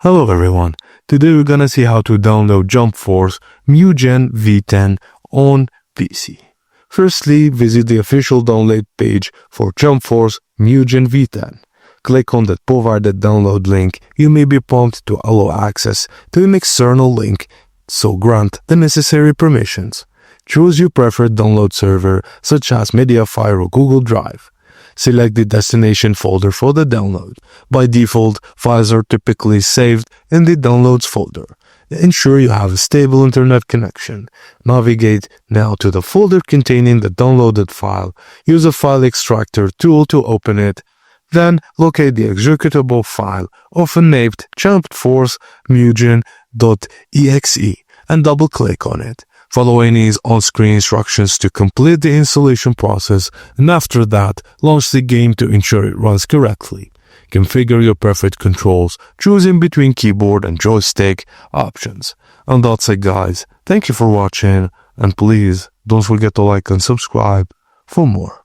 Hello everyone, today we're gonna see how to download Jump Force Mugen V10 on PC. Firstly, visit the official download page for Jump Force Mugen V10. Click on the provided download link. You may be prompted to allow access to an external link, so grant the necessary permissions. Choose your preferred download server such as Mediafire or Google Drive. Select the destination folder for the download. By default, files are typically saved in the Downloads folder. Ensure you have a stable internet connection. Navigate now to the folder containing the downloaded file. Use a file extractor tool to open it. Then locate the executable file, often named Jump Force Mugen.exe, and double-click on it. Follow any on-screen instructions to complete the installation process, and after that, launch the game to ensure it runs correctly. Configure your preferred controls, choosing between keyboard and joystick options. And that's it guys, thank you for watching, and please don't forget to like and subscribe for more.